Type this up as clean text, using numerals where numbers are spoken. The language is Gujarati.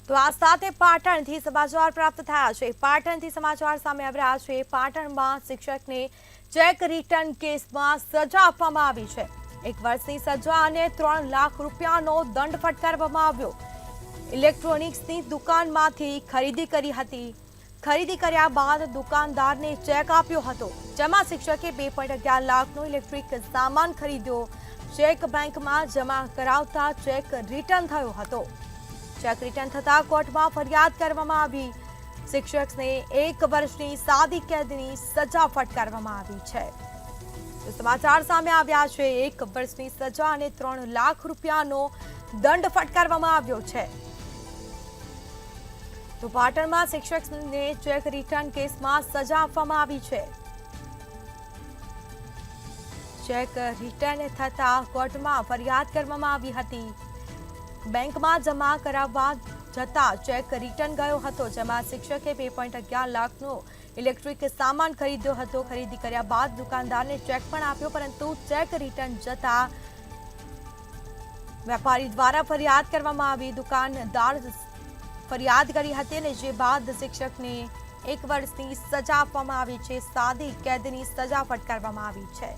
તો આ સાથે પાટણથી સમાચાર પ્રાપ્ત થયા છે। પાટણથી સમાચાર સામે આવી રહ્યા છે। પાટણમાં શિક્ષકને ચેક રિટર્ન કેસમાં સજા આપવામાં આવી છે। 1 વર્ષની સજા અને 3 લાખ રૂપિયાનો દંડ ફટકારવામાં આવ્યો। ઇલેક્ટ્રોનિક્સની દુકાનમાંથી ખરીદી કરી હતી। ખરીદી કર્યા બાદ દુકાનદારને ચેક આપ્યો હતો, જેમાં શિક્ષકે 2.11 લાખનો ઇલેક્ટ્રિક સામાન ખરીદ્યો। ચેક બેંકમાં જમા કરાવતા ચેક રિટર્ન થયો હતો। ચેક રિટર્ન થતા કોર્ટમાં ફરિયાદ કરવામાં આવી। શિક્ષકને 1 વર્ષની સાદી કેદની સજા ફટકારવામાં આવી છે। સમાચાર સામે આવ્યા છે। 1 વર્ષની સજા અને 3 લાખ રૂપિયાનો દંડ ફટકારવામાં આવ્યો છે। તો પાટણમાં શિક્ષકને ચેક રિટર્ન કેસમાં સજા આપવામાં આવી છે। ચેક રિટર્ન થતા કોર્ટમાં ફરિયાદ કરવામાં આવી હતી। બેંકમાં જમા કરાવવા જતા ચેક રિટર્ન ગયો હતો, જેમાં શિક્ષકે 2.11 લાખનો ઇલેક્ટ્રિક સામાન ખરીદ્યો હતો। ખરીદી કર્યા બાદ દુકાનદારને ચેક પણ આપ્યો, પરંતુ ચેક રિટર્ન જતા વેપારી દ્વારા ફરિયાદ કરવામાં આવી। દુકાનદાર ફરિયાદ કરી હતી અને જે બાદ શિક્ષકને 1 વર્ષની સજા આપવામાં આવી છે। સાદી કેદની સજા ફટકારવામાં આવી છે।